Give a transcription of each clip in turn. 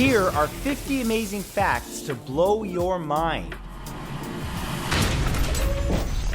Here are 50 amazing facts to blow your mind.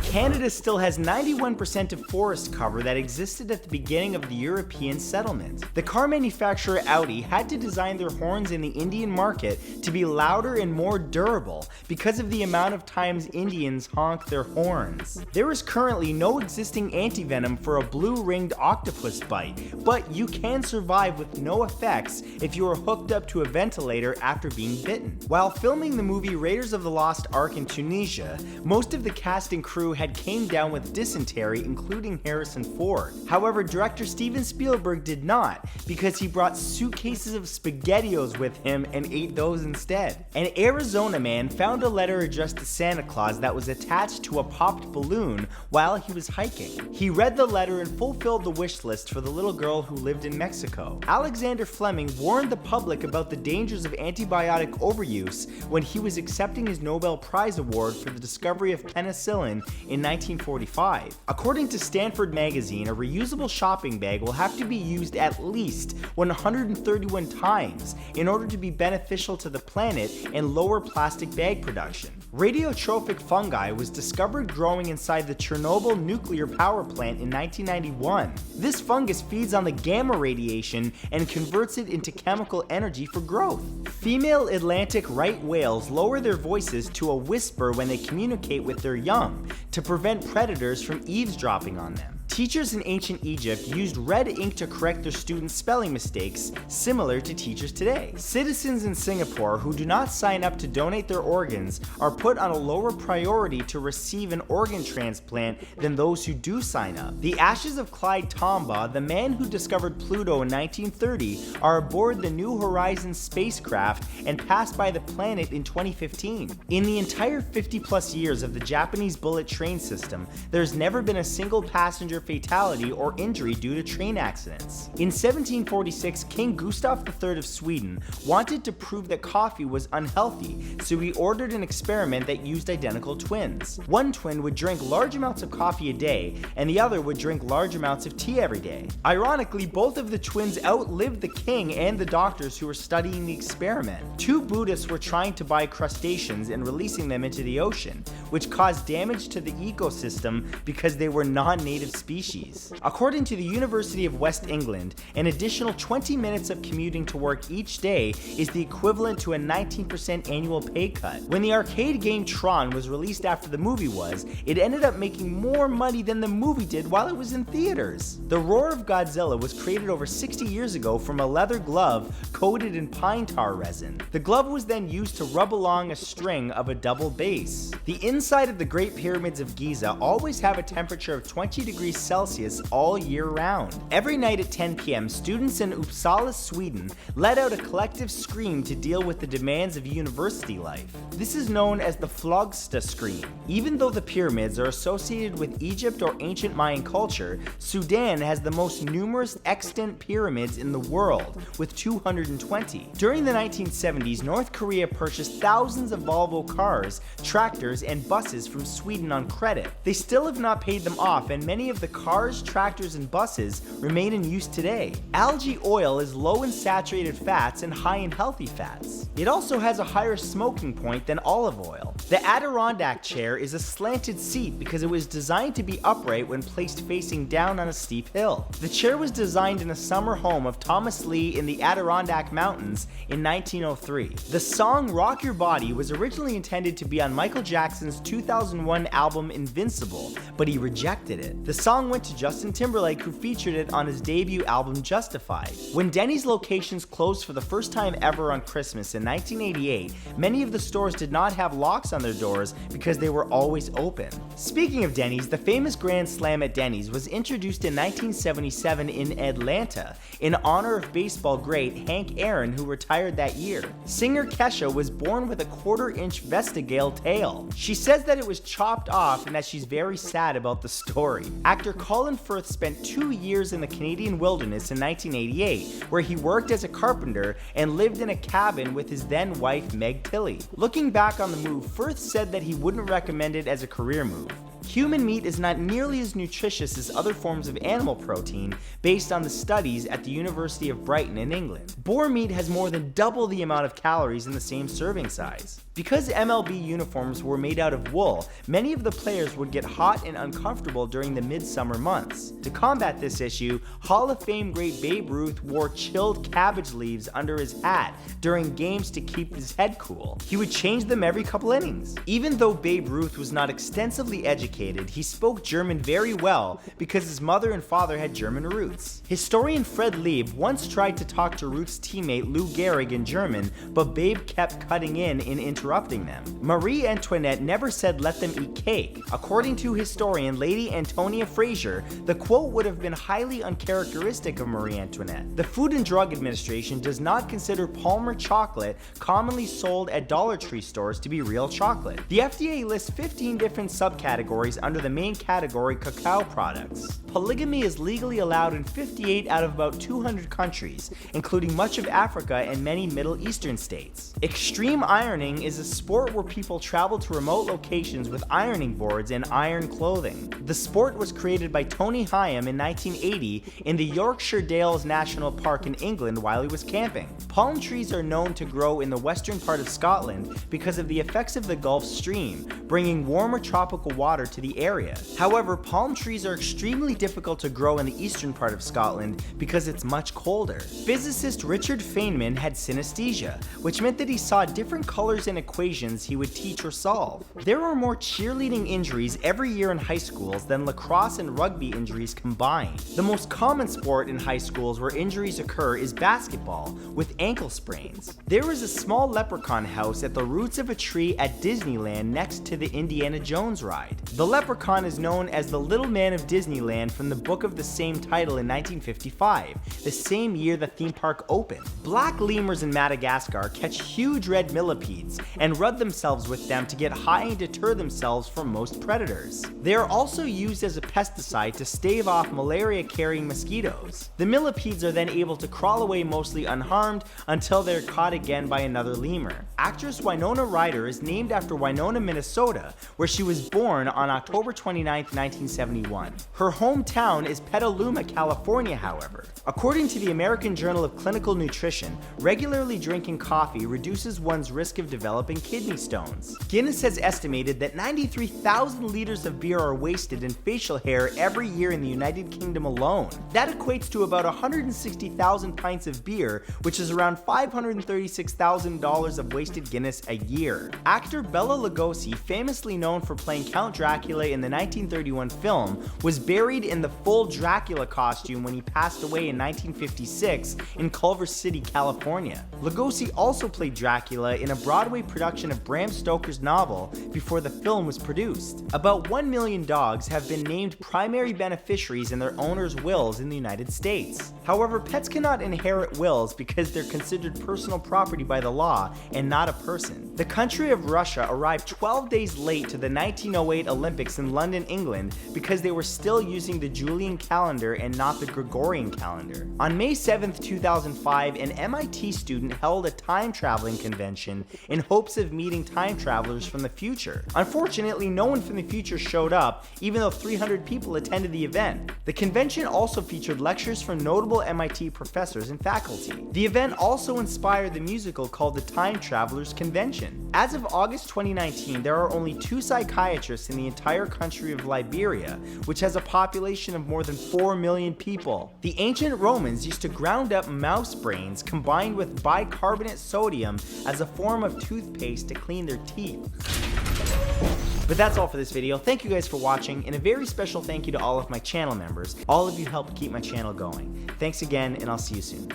Canada still has 91% of forest cover that existed at the beginning of the European settlement. The car manufacturer Audi had to design their horns in the Indian market to be louder and more durable because of the amount of times Indians honk their horns. There is currently no existing antivenom for a blue-ringed octopus bite, but you can survive with no effects if you are hooked up to a ventilator after being bitten. While filming the movie Raiders of the Lost Ark in Tunisia, most of the cast and crew had came down with dysentery, including Harrison Ford. However, director Steven Spielberg did not, because he brought suitcases of SpaghettiOs with him and ate those instead. An Arizona man found a letter addressed to Santa Claus that was attached to a popped balloon while he was hiking. He read the letter and fulfilled the wish list for the little girl who lived in Mexico. Alexander Fleming warned the public about the dangers of antibiotic overuse when he was accepting his Nobel Prize Award for the discovery of penicillin in 1945. According to Stanford Magazine, a reusable shopping bag will have to be used at least 131 times in order to be beneficial to the planet and lower plastic bag production. Radiotrophic fungi was discovered growing inside the Chernobyl nuclear power plant in 1991. This fungus feeds on the gamma radiation and converts it into chemical energy for growth. Female Atlantic right whales lower their voices to a whisper when they communicate with their young to prevent predators from eavesdropping on them. Teachers in ancient Egypt used red ink to correct their students' spelling mistakes, similar to teachers today. Citizens in Singapore who do not sign up to donate their organs are put on a lower priority to receive an organ transplant than those who do sign up. The ashes of Clyde Tombaugh, the man who discovered Pluto in 1930, are aboard the New Horizons spacecraft and passed by the planet in 2015. In the entire 50-plus years of the Japanese bullet train system, there's never been a single passenger fatality or injury due to train accidents. In 1746, King Gustav III of Sweden wanted to prove that coffee was unhealthy, so he ordered an experiment that used identical twins. One twin would drink large amounts of coffee a day, and the other would drink large amounts of tea every day. Ironically, both of the twins outlived the king and the doctors who were studying the experiment. Two Buddhists were trying to buy crustaceans and releasing them into the ocean, which caused damage to the ecosystem because they were non-native species. According to the University of West England, an additional 20 minutes of commuting to work each day is the equivalent to a 19% annual pay cut. When the arcade game Tron was released after the movie was, it ended up making more money than the movie did while it was in theaters. The roar of Godzilla was created over 60 years ago from a leather glove coated in pine tar resin. The glove was then used to rub along a string of a double bass. The inside of the Great Pyramids of Giza always have a temperature of 20 degrees Celsius all year round. Every night at 10 p.m., students in Uppsala, Sweden, let out a collective scream to deal with the demands of university life. This is known as the Flogsta scream. Even though the pyramids are associated with Egypt or ancient Mayan culture, Sudan has the most numerous extant pyramids in the world, with 220. During the 1970s, North Korea purchased thousands of Volvo cars, tractors, and buses from Sweden on credit. They still have not paid them off, and many of the cars, tractors, and buses remain in use today. Algae oil is low in saturated fats and high in healthy fats. It also has a higher smoking point than olive oil. The Adirondack Chair is a slanted seat because it was designed to be upright when placed facing down on a steep hill. The chair was designed in a summer home of Thomas Lee in the Adirondack Mountains in 1903. The song Rock Your Body was originally intended to be on Michael Jackson's 2001 album Invincible, but he rejected it. The song went to Justin Timberlake, who featured it on his debut album Justified. When Denny's locations closed for the first time ever on Christmas in 1988, many of the stores did not have locks on their doors because they were always open. Speaking of Denny's, the famous Grand Slam at Denny's was introduced in 1977 in Atlanta in honor of baseball great Hank Aaron, who retired that year. Singer Kesha was born with a 1/4-inch Vestigale tail. She says that it was chopped off and that she's very sad about the story. Actor Colin Firth spent 2 years in the Canadian wilderness in 1988, where he worked as a carpenter and lived in a cabin with his then wife Meg Tilly. Looking back on the move, Firth said that he wouldn't recommend it as a career move. Human meat is not nearly as nutritious as other forms of animal protein based on the studies at the University of Brighton in England. Boar meat has more than double the amount of calories in the same serving size. Because MLB uniforms were made out of wool, many of the players would get hot and uncomfortable during the midsummer months. To combat this issue, Hall of Fame great Babe Ruth wore chilled cabbage leaves under his hat during games to keep his head cool. He would change them every couple innings. Even though Babe Ruth was not extensively educated, he spoke German very well because his mother and father had German roots. Historian Fred Lieb once tried to talk to Ruth's teammate Lou Gehrig in German, but Babe kept cutting in interrupting them. Marie Antoinette never said let them eat cake. According to historian Lady Antonia Fraser, the quote would have been highly uncharacteristic of Marie Antoinette. The Food and Drug Administration does not consider Palmer chocolate commonly sold at Dollar Tree stores to be real chocolate. The FDA lists 15 different subcategories under the main category cacao products. Polygamy is legally allowed in 58 out of about 200 countries, including much of Africa and many Middle Eastern states. Extreme ironing is a sport where people travel to remote locations with ironing boards and iron clothing. The sport was created by Tony Hyam in 1980 in the Yorkshire Dales National Park in England while he was camping. Palm trees are known to grow in the western part of Scotland because of the effects of the Gulf Stream, bringing warmer tropical water to the area. However, palm trees are extremely difficult to grow in the eastern part of Scotland because it's much colder. Physicist Richard Feynman had synesthesia, which meant that he saw different colors in equations he would teach or solve. There are more cheerleading injuries every year in high schools than lacrosse and rugby injuries combined. The most common sport in high schools where injuries occur is basketball, with ankle sprains. There is a small leprechaun house at the roots of a tree at Disneyland next to the Indiana Jones ride. The leprechaun is known as the Little Man of Disneyland from the book of the same title in 1955, the same year the theme park opened. Black lemurs in Madagascar catch huge red millipedes and rub themselves with them to get high and deter themselves from most predators. They are also used as a pesticide to stave off malaria-carrying mosquitoes. The millipedes are then able to crawl away mostly unharmed until they're caught again by another lemur. Actress Winona Ryder is named after Winona, Minnesota, where she was born on October 29, 1971. Her hometown is Petaluma, California, however. According to the American Journal of Clinical Nutrition, regularly drinking coffee reduces one's risk of developing kidney stones. Guinness has estimated that 93,000 liters of beer are wasted in facial hair every year in the United Kingdom alone. That equates to about 160,000 pints of beer, which is around $536,000 of wasted Guinness a year. Actor Bela Lugosi, famously known for playing Count Dracula in the 1931 film, was buried in the full Dracula costume when he passed away in 1956 in Culver City, California. Lugosi also played Dracula in a Broadway production of Bram Stoker's novel before the film was produced. About 1 million dogs have been named primary beneficiaries in their owners' wills in the United States. However, pets cannot inherit wills because they're considered personal property by the law and not a person. The country of Russia arrived 12 days late to the 1908 Olympics in London, England, because they were still using the Julian calendar and not the Gregorian calendar. On May 7, 2005, an MIT student held a time-traveling convention in hopes of meeting time travelers from the future. Unfortunately, no one from the future showed up, even though 300 people attended the event. The convention also featured lectures from notable MIT professors and faculty. The event also inspired the musical called the Time Travelers Convention. As of August 2019, there are only 2 psychiatrists in the entire country of Liberia, which has a population of more than 4 million people. The ancient Romans used to ground up mouse brains combined with bicarbonate sodium as a form of toothpaste to clean their teeth. But that's all for this video. Thank you guys for watching, and a very special thank you to all of my channel members. All of you helped keep my channel going. Thanks again, and I'll see you soon.